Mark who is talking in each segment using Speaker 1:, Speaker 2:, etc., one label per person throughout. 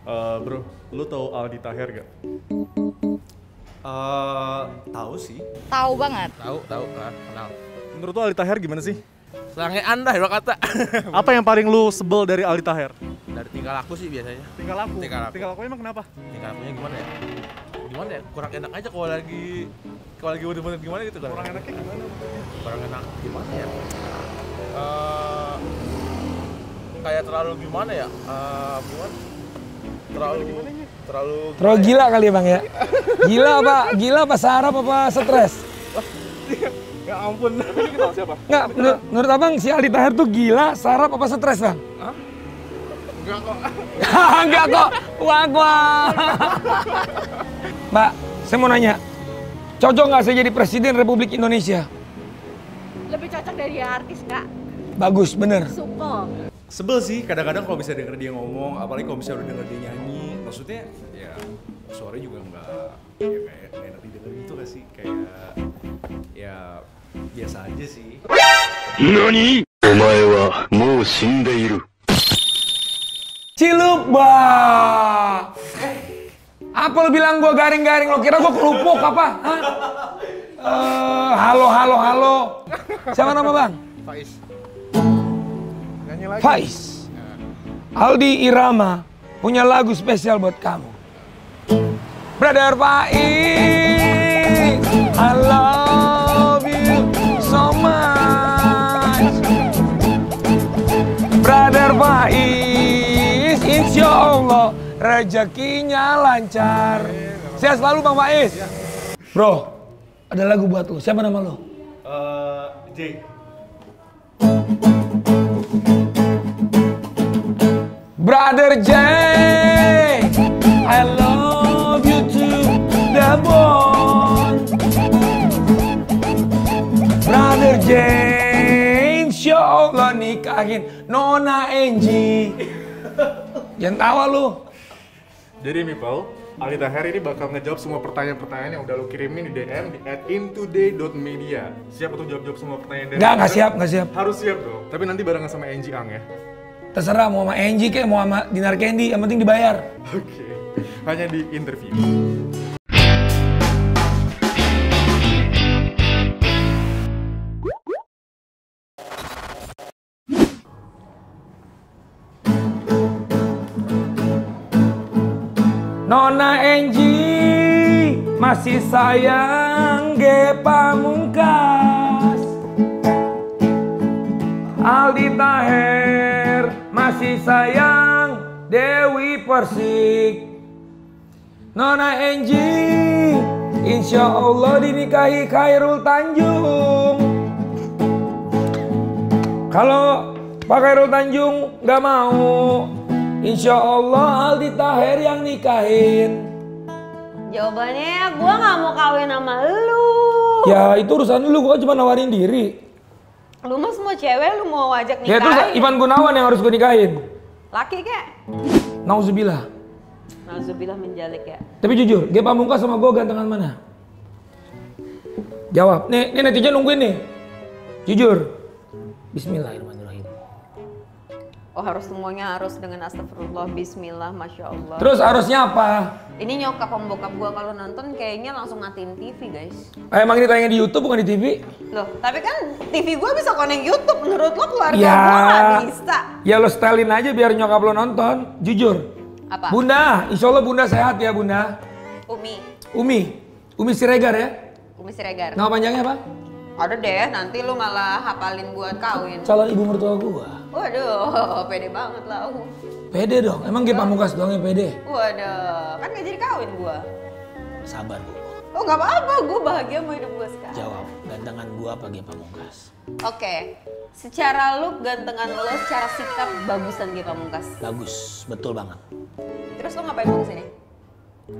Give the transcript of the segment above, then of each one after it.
Speaker 1: Bro, lu tahu Aldi Taher gak?
Speaker 2: Tahu sih.
Speaker 3: Tahu banget.
Speaker 4: Tahu kan, kenal.
Speaker 1: Menurut lu Aldi Taher gimana sih?
Speaker 4: Sange Anda dua kata.
Speaker 1: Apa yang paling lu sebel dari Aldi Taher?
Speaker 4: Dari tingkah laku sih biasanya.
Speaker 1: Tingkah laku.
Speaker 4: Tingkah laku.
Speaker 1: Tingkah lakunya emang kenapa?
Speaker 4: Tingkah lakunya gimana ya? Gimana ya? Kurang enak aja kalau lagi bener-bener gimana gitu kan.
Speaker 1: Kurang enaknya gimana?
Speaker 4: Kurang enak gimana ya? Kayak terlalu gimana ya? Terlalu
Speaker 5: gila kali ya Bang ya? Gila apa sarap apa stres?
Speaker 1: Ya ampun, ini kenal siapa?
Speaker 5: Enggak, menurut Abang si Aldi Taher tuh gila, sarap apa stres Bang?
Speaker 4: Hah? Enggak kok.
Speaker 5: Enggak kok, wah. Mbak, saya mau nanya, cocok nggak saya jadi Presiden Republik Indonesia?
Speaker 3: Lebih cocok dari artis Kak.
Speaker 5: Bagus, bener.
Speaker 3: Suko.
Speaker 2: Sebel sih kadang-kadang kalau bisa denger dia ngomong, apalagi kalau bisa udah denger dia nyanyi. Maksudnya ya suaranya juga nggak kayak enak didengar gitu gak sih? Kayak ya biasa aja sih.
Speaker 6: NANI? Omae wa mou shindeiru.
Speaker 5: Cilup, bah. Apa lu bilang gua garing-garing? Lo kira gua kerupuk apa? Hah? Halo. Siapa nama Bang?
Speaker 4: Faiz. Nyanyi lagi.
Speaker 5: Faiz. Aldi Irama punya lagu spesial buat kamu. Brother Faiz, I love you so much. Brother Faiz, insya Allah rezekinya lancar. Sehat selalu Bang Faiz. Bro, ada lagu buat lu. Siapa nama lu?
Speaker 1: J.
Speaker 5: Brother J, I love you to the bone. Brother J, insya Allah nikahin Nona Angie. Jangan tawa lu.
Speaker 1: Jadi Mipel, Aldi Taher ini bakal ngejawab semua pertanyaan-pertanyaan yang udah lu kirimin di DM di @intoday.media. Siap untuk jawab-jawab semua pertanyaan dari
Speaker 5: Nggak siap.
Speaker 1: Harus siap dong. Tapi nanti barengan sama Angie Ang ya.
Speaker 5: Terserah mau sama Angie kek, mau sama Dinar Candy, yang penting dibayar.
Speaker 1: Oke. Hanya di interview.
Speaker 5: Nona Angie masih sayang Ge Pamungkas. Aldi Taher masih sayang Dewi Persik. Nona Angie insya Allah dinikahi Khairul Tanjung. Kalau Pak Khairul Tanjung nggak mau, insya Allah Aldi Taher yang nikahin.
Speaker 3: Jawabannya gue nggak mau kawin sama lu.
Speaker 5: Ya itu urusan lu, gua cuma nawarin diri.
Speaker 3: Lu mah semua cewek lu mau ajak
Speaker 5: Ya
Speaker 3: nikahin.
Speaker 5: terus Ivan Gunawan yang harus gue nikahin.
Speaker 3: Laki kek.
Speaker 5: Nauzubillah.
Speaker 3: Nauzubillah menjalik ya.
Speaker 5: Tapi jujur, Ge Pamungkas sama gue gantengan mana? Jawab. Nih netizen nungguin nih. Jujur. Bismillahirrahmanirrahim.
Speaker 3: Oh harus semuanya harus dengan astagfirullah, bismillah, masya Allah.
Speaker 5: Terus harusnya apa?
Speaker 3: Ini nyokap pembokap gue kalau nonton kayaknya langsung matiin TV guys.
Speaker 5: Emang ini tayangnya di YouTube bukan di TV?
Speaker 3: Loh, tapi kan TV gue bisa connect YouTube. Menurut lo keluarga
Speaker 5: Ya.
Speaker 3: gue nggak bisa?
Speaker 5: Ya lo setelin aja biar nyokap lo nonton. Jujur.
Speaker 3: Apa?
Speaker 5: Bunda, insya Allah Bunda sehat ya Bunda. Umi Siregar ya?
Speaker 3: Umi Siregar.
Speaker 5: Nama panjangnya apa?
Speaker 3: Ada deh, nanti lu malah hafalin buat kawin.
Speaker 5: Calon ibu mertua gua.
Speaker 3: Waduh, pede banget lah.
Speaker 5: Pede dong, emang Ge Pamungkas doang yang pede?
Speaker 3: Waduh, kan gak jadi kawin gua.
Speaker 5: Sabar Bu.
Speaker 3: Oh gak apa-apa, gua bahagia sama hidup gua sekarang.
Speaker 5: Jawab, gantengan gua apa Ge Pamungkas?
Speaker 3: Oke, secara look gantengan lo, secara sikap bagusan Ge Pamungkas.
Speaker 5: Bagus, betul banget.
Speaker 3: Terus lo ngapain mau kesini?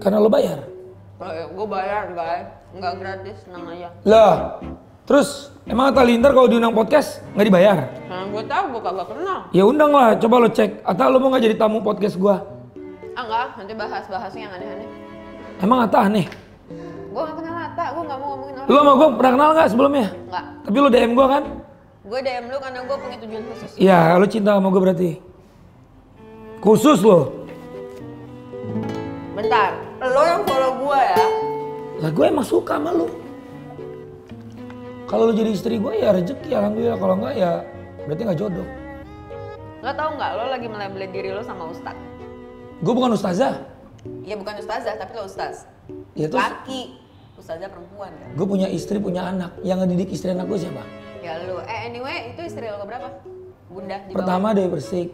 Speaker 5: Karena lo bayar.
Speaker 3: Oh, ya, gua bayar guys, nggak gratis, tenang aja.
Speaker 5: Lah, terus emang Atta Halilintar kalau diundang podcast nggak dibayar?
Speaker 3: Karena gue tahu, gue kagak kenal.
Speaker 5: Ya undang lah, coba lo cek. Atta lo mau nggak jadi tamu podcast gua?
Speaker 3: Ah enggak, nanti bahas-bahasnya yang aneh-aneh.
Speaker 5: Emang Atta aneh?
Speaker 3: Gue gak kenal Atta, gue gak mau ngomongin orang.
Speaker 5: Lu sama gua pernah kenal nggak sebelumnya?
Speaker 3: Enggak,
Speaker 5: Tapi lo DM gua kan?
Speaker 3: gue DM lu karena gue punya tujuan khusus.
Speaker 5: Iya, lo cinta sama gua berarti. Khusus lo.
Speaker 3: Bentar, lo yang follow gue ya?
Speaker 5: Lah gue emang suka sama lu. Kalau lu jadi istri gue ya rezeki alhamdulillah, kalau enggak ya berarti nggak jodoh.
Speaker 3: Lo tau nggak lo lagi melabeli diri lo sama ustad?
Speaker 5: Gue bukan ustazah.
Speaker 3: Ya bukan ustazah, tapi lo ustaz.
Speaker 5: Ya terus
Speaker 3: Laki, ustazah perempuan kan?
Speaker 5: gue punya istri, punya anak. Yang ngedidik istri anak gue siapa?
Speaker 3: Ya lu, anyway itu istri lo keberapa? Bunda di bawah.
Speaker 5: Pertama Dewi Persik,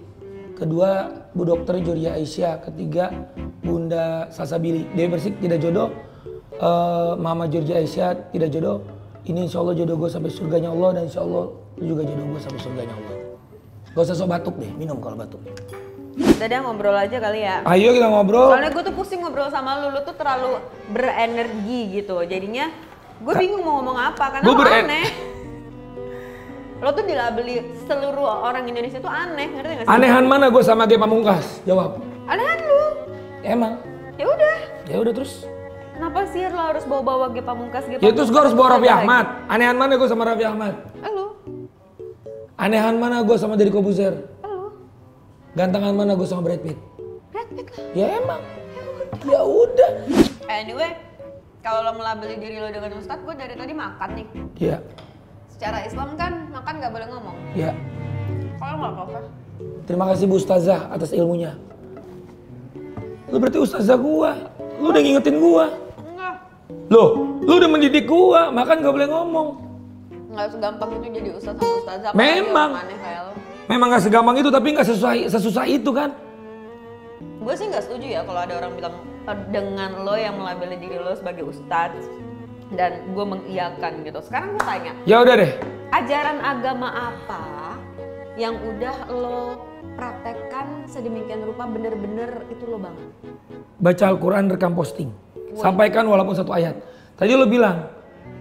Speaker 5: kedua Bu Dokter Joria Aisyah, ketiga Bunda Salsabili. Dewi Persik tidak jodoh, Mama Joria Aisyah tidak jodoh. Ini insya Allah jodoh gue sampai surganya Allah, dan insya Allah lu juga jodoh gue sampai surganya Allah. Gak usah sok batuk deh, minum kalau batuk.
Speaker 3: Udah deh ngobrol aja kali ya.
Speaker 5: Ayo kita ngobrol.
Speaker 3: Soalnya gue tuh pusing ngobrol sama lu tuh terlalu berenergi gitu. Jadinya gue bingung mau ngomong apa karena
Speaker 5: Gua
Speaker 3: lo aneh. Lo tuh dilabeli seluruh orang Indonesia tuh aneh, ngerti gak sih?
Speaker 5: Anehan mana gue sama Ge Pamungkas? Jawab.
Speaker 3: Anehan lu.
Speaker 5: Emang?
Speaker 3: Ya udah.
Speaker 5: Ya udah terus.
Speaker 3: Kenapa sih lo harus bawa-bawa Ge Pamungkas?
Speaker 5: Ya terus gue harus bawa Raffi Ahmad. Anehan mana gue sama Raffi Ahmad?
Speaker 3: Lu.
Speaker 5: Anehan mana gue sama Deddy Kobuzer?
Speaker 3: Lu.
Speaker 5: Gantengan mana gue sama Brad Pitt?
Speaker 3: Brad Pitt lah.
Speaker 5: Ya emang. Ya udah.
Speaker 3: Anyway, kalau lo melabeli diri lo dengan ustadz, gue dari tadi makan nih.
Speaker 5: Ya.
Speaker 3: Secara Islam kan makan nggak boleh ngomong.
Speaker 5: Ya.
Speaker 3: Kalau nggak apa-apa.
Speaker 5: Terima kasih Bu Ustazah atas ilmunya. Lu berarti ustazah gua. Lu udah ngingetin gua.
Speaker 3: Enggak.
Speaker 5: Loh, lu udah mendidik gua, makan gak boleh ngomong.
Speaker 3: Nggak segampang itu jadi ustadz sama ustazah.
Speaker 5: Memang.
Speaker 3: Aneh kayak lo.
Speaker 5: Memang gak segampang itu, tapi gak sesusah itu kan.
Speaker 3: Gue sih nggak setuju ya kalau ada orang bilang dengan lo yang melabeli diri lo sebagai ustadz dan gue mengiyakan gitu. Sekarang gue tanya,
Speaker 5: Ya udah deh.
Speaker 3: ajaran agama apa yang udah lo praktekkan sedemikian rupa bener-bener itu lo banget?
Speaker 5: Baca Al-Quran, rekam posting. Sampaikan walaupun satu ayat. Tadi lo bilang,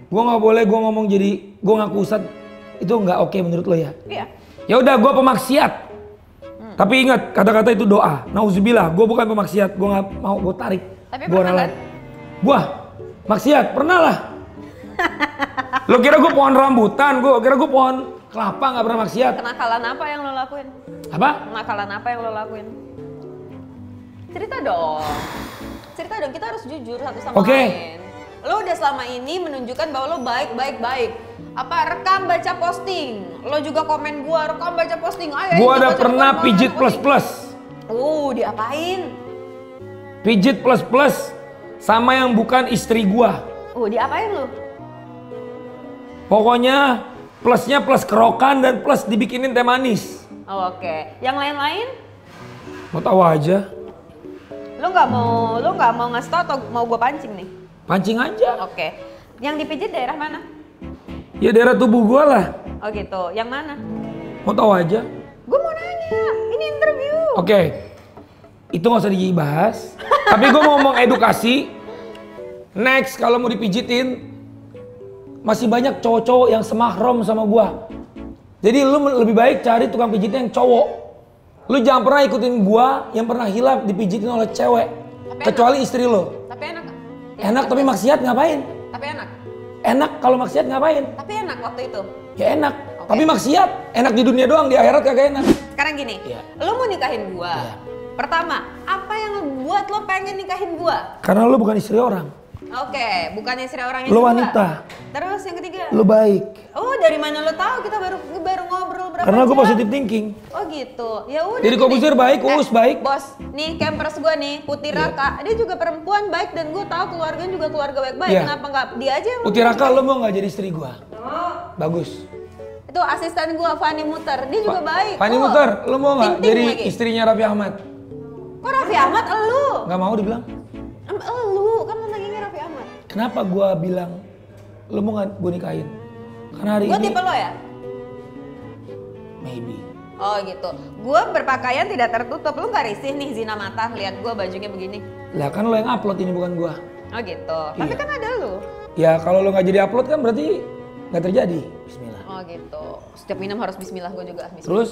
Speaker 5: gua nggak boleh gua ngomong jadi gua ngaku ustad, itu nggak oke menurut lo ya?
Speaker 3: Iya.
Speaker 5: Ya udah, gua pemaksiat. Tapi ingat, kata-kata itu doa. Nauzubillah, gua bukan pemaksiat, gua nggak mau, gua tarik.
Speaker 3: Tapi
Speaker 5: Gua
Speaker 3: pernah
Speaker 5: ralat.
Speaker 3: kan?
Speaker 5: Gua maksiat, pernah lah. Lo kira gua pohon rambutan, gua kira gua pohon kelapa, nggak pernah maksiat.
Speaker 3: Kenakalan apa yang lo lakuin?
Speaker 5: Apa?
Speaker 3: Kenakalan apa yang lo lakuin? Cerita dong. Cerita dong, kita harus jujur satu sama
Speaker 5: Oke.
Speaker 3: lain. Lo udah selama ini menunjukkan bahwa lo baik. Apa rekam baca posting? Lo juga komen gua rekam baca posting. Ayo,
Speaker 5: Gua
Speaker 3: ayo,
Speaker 5: udah
Speaker 3: baca
Speaker 5: pernah
Speaker 3: rekam,
Speaker 5: pijit
Speaker 3: posting.
Speaker 5: plus.
Speaker 3: Diapain?
Speaker 5: Pijit plus sama yang bukan istri gua.
Speaker 3: Diapain lo?
Speaker 5: Pokoknya plusnya plus kerokan dan plus dibikinin teh manis.
Speaker 3: Oke. Yang lain-lain?
Speaker 5: Mau tahu aja.
Speaker 3: Lo nggak mau ngasih tau atau mau gua pancing nih?
Speaker 5: Pancing aja.
Speaker 3: Oke. Yang dipijit daerah mana?
Speaker 5: Ya daerah tubuh gua lah.
Speaker 3: Oh gitu. Yang mana?
Speaker 5: Mau tahu aja.
Speaker 3: Gue mau nanya. Ini interview.
Speaker 5: Oke. Itu nggak usah dibahas. Tapi gua mau ngomong edukasi. Next, kalau mau dipijitin, masih banyak cowok-cowok yang semahrom sama gua. Jadi lu lebih baik cari tukang pijitnya yang cowok. Lu jangan pernah ikutin gua yang pernah hilaf dipijitin oleh cewek. Kecuali istri lo.
Speaker 3: Tapi enak.
Speaker 5: Enak tapi maksiat ngapain?
Speaker 3: Tapi enak.
Speaker 5: Enak kalau maksiat ngapain?
Speaker 3: Tapi enak waktu itu.
Speaker 5: Ya enak. Tapi maksiat enak di dunia doang, di akhirat kagak enak.
Speaker 3: Sekarang gini,
Speaker 5: Iya.
Speaker 3: lo mau nikahin gua.
Speaker 5: Iya.
Speaker 3: Pertama, apa yang buat lo pengen nikahin gua?
Speaker 5: Karena lu bukan istri orang.
Speaker 3: Oke, bukan istri orang yang
Speaker 5: Lu
Speaker 3: kedua.
Speaker 5: wanita.
Speaker 3: Terus yang ketiga?
Speaker 5: Lu baik.
Speaker 3: Oh, dari mana lo tahu? Kita baru ngobrol berapa
Speaker 5: Karena gue
Speaker 3: jam?
Speaker 5: positive thinking.
Speaker 3: Oh gitu. Ya udah.
Speaker 5: Jadi
Speaker 3: gini.
Speaker 5: Kobuzer baik, Uus baik.
Speaker 3: Bos, nih campers gua nih, Putih Raka. Dia juga perempuan baik dan gue tahu keluarganya juga keluarga baik-baik.
Speaker 5: Iya.
Speaker 3: Kenapa nggak dia aja yang
Speaker 5: Putih Raka, lu mau gak jadi istri gua? Bagus.
Speaker 3: Itu asisten gua Fani Muter, dia juga baik.
Speaker 5: Fani
Speaker 3: kok.
Speaker 5: Muter, lu mau gak
Speaker 3: Ting-ting
Speaker 5: jadi
Speaker 3: lagi.
Speaker 5: istrinya Raffi Ahmad?
Speaker 3: Kok Raffi Ahmad elu?
Speaker 5: Gak mau dibilang.
Speaker 3: Elu, kan nanyanya Raffi Ahmad.
Speaker 5: Kenapa gua bilang lu mau gak gua nikahin? Karena hari
Speaker 3: Gua
Speaker 5: ini
Speaker 3: tipe lo ya?
Speaker 5: maybe.
Speaker 3: Oh gitu. Gua berpakaian tidak tertutup. Lu nggak risih nih zina mata lihat gua bajunya begini.
Speaker 5: Lah kan lu yang upload ini bukan gua.
Speaker 3: Oh gitu. Tapi
Speaker 5: Iya.
Speaker 3: kan ada lu.
Speaker 5: Ya kalau lu gak jadi upload kan berarti gak terjadi. Bismillah.
Speaker 3: Oh gitu. Setiap minum harus bismillah, gua juga bismillah.
Speaker 5: Terus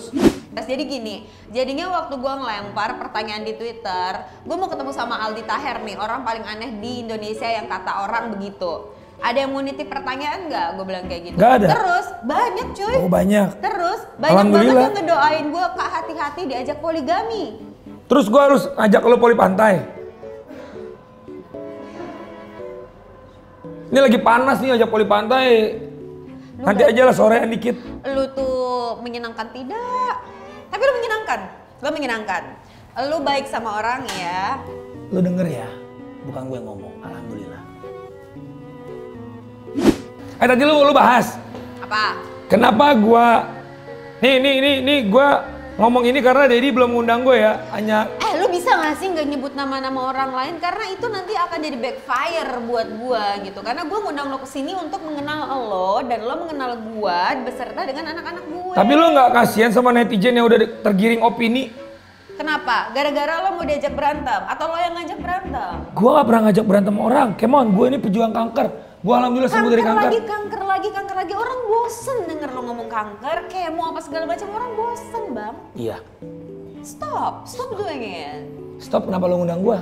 Speaker 3: Jadi gini, jadinya waktu gue ngelempar pertanyaan di Twitter, gue mau ketemu sama Aldi Taher nih, orang paling aneh di Indonesia yang kata orang begitu. Ada yang mau nitip pertanyaan nggak? Gue bilang kayak gitu.
Speaker 5: Nggak ada.
Speaker 3: Terus banyak cuy.
Speaker 5: oh banyak.
Speaker 3: Terus banyak banget
Speaker 5: Alhamdulillah.
Speaker 3: yang ngedoain gue, Kak hati-hati diajak poligami.
Speaker 5: Terus gua harus ngajak lu poli pantai. Ini lagi panas nih ajak poli pantai. Nanti aja lah sorean dikit.
Speaker 3: Lu tuh menyenangkan tidak? Tapi lu menyenangkan. Lu menyenangkan. Lu baik sama orang ya.
Speaker 5: Lu denger ya, bukan gue yang ngomong. Alhamdulillah. Tadi lu bahas.
Speaker 3: Apa?
Speaker 5: Kenapa gua nih gua ngomong ini karena Dedi belum ngundang gue ya, hanya
Speaker 3: Lu bisa gak sih nggak nyebut nama-nama orang lain karena itu nanti akan jadi backfire buat gua gitu. Karena gua ngundang lo kesini untuk mengenal lo dan lo mengenal gua beserta dengan anak-anak gue.
Speaker 5: tapi lu nggak kasihan sama netizen yang udah tergiring opini?
Speaker 3: Kenapa? Gara-gara lo mau diajak berantem atau lo yang ngajak berantem?
Speaker 5: Gua gak pernah ngajak berantem orang. Come on, gue ini pejuang kanker. Gua alhamdulillah sembuh dari kanker.
Speaker 3: Kanker lagi. Orang bosen denger lo ngomong kanker, kemo apa segala macam, orang bosen bang.
Speaker 5: Iya.
Speaker 3: Stop doing it.
Speaker 5: Stop, kenapa lu ngundang gua?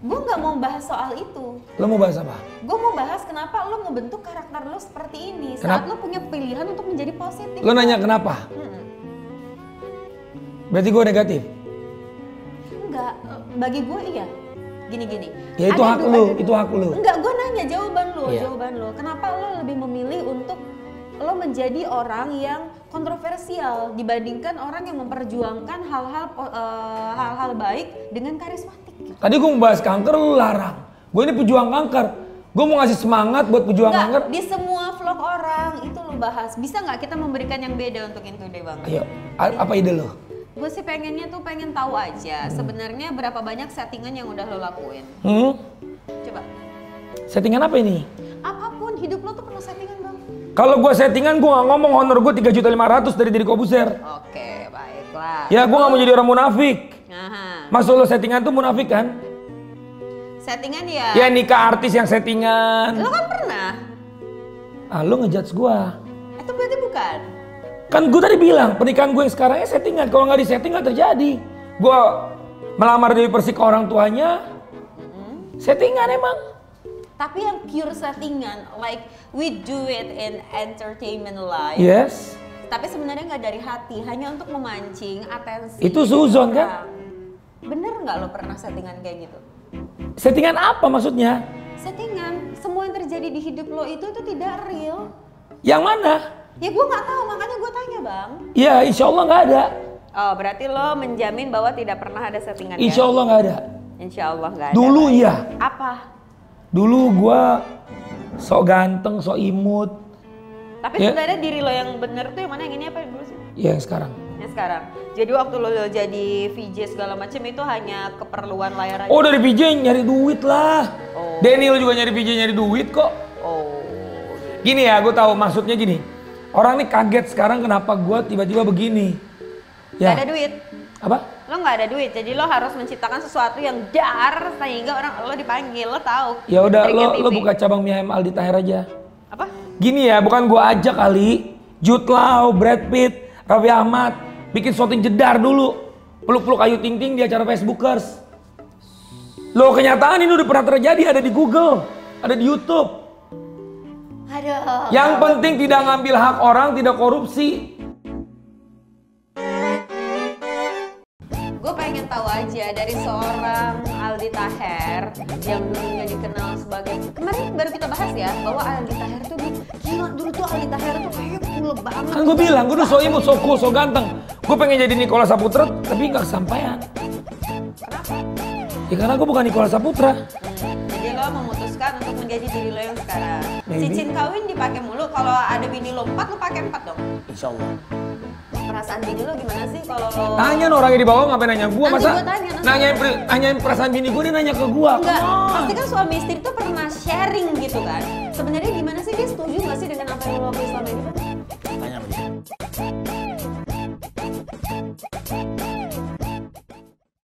Speaker 3: Gue nggak mau bahas soal itu.
Speaker 5: Lu mau bahas apa?
Speaker 3: Gue mau bahas kenapa lo mau bentuk karakter lo seperti ini saat lo punya pilihan untuk menjadi positif.
Speaker 5: Lu nanya kenapa? Berarti gue negatif?
Speaker 3: Enggak, bagi gue iya. Gini.
Speaker 5: Ya itu hak lu, itu hak lu.
Speaker 3: Enggak, gue nanya jawaban lo,
Speaker 5: Iya.
Speaker 3: Kenapa lo lebih memilih untuk lo menjadi orang yang kontroversial dibandingkan orang yang memperjuangkan hal-hal baik dengan karismatik?
Speaker 5: Tadi gue mau bahas kanker, lu larang. Gue ini pejuang kanker. Gue mau ngasih semangat buat pejuang kanker.
Speaker 3: Di semua vlog orang itu lo bahas. Bisa nggak kita memberikan yang beda untuk itu deh bang?
Speaker 5: Ayo, apa ide lo?
Speaker 3: Gue sih pengen tahu aja sebenarnya berapa banyak settingan yang udah lo lakuin. Coba.
Speaker 5: Settingan apa ini?
Speaker 3: Apapun, hidup lo tuh penuh settingan bang.
Speaker 5: Kalau gue settingan, gue gak ngomong honor gue 3.500.000 dari Deddy Kobuser.
Speaker 3: Oke, baiklah.
Speaker 5: Ya gue gak mau jadi orang munafik.
Speaker 3: Aha.
Speaker 5: Maksud lo settingan tuh munafik kan?
Speaker 3: Settingan ya?
Speaker 5: Ya nikah artis yang settingan.
Speaker 3: Lo kan pernah?
Speaker 5: Lo ngejudge gue.
Speaker 3: Itu berarti bukan?
Speaker 5: Kan gue tadi bilang pernikahan gue yang sekarang settingan. Kalau nggak disetting nggak terjadi. Gue melamar Dewi Persik ke orang tuanya, settingan emang.
Speaker 3: Tapi yang pure settingan, like we do it in entertainment life.
Speaker 5: Yes.
Speaker 3: Tapi sebenarnya nggak dari hati, hanya untuk memancing atensi.
Speaker 5: Itu suzon kan?
Speaker 3: Bener nggak lo pernah settingan kayak gitu?
Speaker 5: Settingan apa maksudnya?
Speaker 3: Settingan, semua yang terjadi di hidup lo itu tidak real.
Speaker 5: Yang mana?
Speaker 3: Ya gue nggak tahu, makanya gue tanya bang.
Speaker 5: Ya insya Allah nggak ada.
Speaker 3: Oh berarti lo menjamin bahwa tidak pernah ada settingan
Speaker 5: Insya Allah nggak ada.
Speaker 3: Insya Allah nggak ada.
Speaker 5: Dulu
Speaker 3: Bang.
Speaker 5: iya.
Speaker 3: Apa?
Speaker 5: Dulu gue sok ganteng, sok imut.
Speaker 3: Tapi
Speaker 5: Ya.
Speaker 3: sebenarnya diri lo yang bener tuh yang mana, yang ini apa dulu sih?
Speaker 5: Ya yang sekarang.
Speaker 3: Yang sekarang. Jadi waktu lo jadi VJ segala macam itu hanya keperluan layar aja.
Speaker 5: Oh dari PJ nyari duit lah.
Speaker 3: Oh.
Speaker 5: Daniel juga nyari PJ nyari duit kok.
Speaker 3: Oh.
Speaker 5: Gini ya, gue tahu maksudnya gini. Orang nih kaget sekarang kenapa gue tiba-tiba begini. Ya.
Speaker 3: Gak ada duit.
Speaker 5: Apa?
Speaker 3: Lo nggak ada duit, jadi lo harus menciptakan sesuatu yang dar sehingga orang lo dipanggil, lo tahu.
Speaker 5: Ya udah
Speaker 3: Triknya
Speaker 5: lo
Speaker 3: TV.
Speaker 5: buka cabang mie ayam Aldi Taher aja.
Speaker 3: Apa?
Speaker 5: Gini ya, bukan gue ajak kali. Jude Law, Brad Pitt, Raffi Ahmad bikin syuting jedar dulu. Peluk-peluk Ayu Ting Ting di acara Facebookers. Lo kenyataan ini udah pernah terjadi, ada di Google, ada di YouTube.
Speaker 3: Aduh.
Speaker 5: Yang penting tidak ngambil hak orang, tidak korupsi.
Speaker 3: Gue pengen tahu aja dari seorang Aldi Taher yang dulunya dikenal sebagai, kemarin baru kita bahas ya bahwa Aldi Taher tuh gila, dulu tuh Aldi Taher tuh kayak cool banget.
Speaker 5: Kan gue bilang, gue udah so imut, so cool, so ganteng. Gue pengen jadi Nicholas Saputra, tapi nggak kesampaian.
Speaker 3: Kenapa?
Speaker 5: Ya karena gue bukan Nicholas Saputra.
Speaker 3: Jadi lo memutuskan untuk menjadi diri lo yang sekarang.
Speaker 5: Maybe.
Speaker 3: Cincin kawin dipakai mulu, kalau ada bini lo 4, lo pakai 4 dong.
Speaker 5: Insya Allah.
Speaker 3: Perasaan bini lo gimana sih kalau lo?
Speaker 5: Tanya no, orangnya di bawah ngapain nanya gue,
Speaker 3: Nanti
Speaker 5: masa
Speaker 3: gua tanya, nanti.
Speaker 5: nanyain perasaan bini gue, dia nanya ke gue.
Speaker 3: Enggak, pasti kan suami istri tuh pernah sharing gitu kan. Sebenarnya gimana sih, dia setuju nggak sih dengan apa yang lo lakuin selama ini?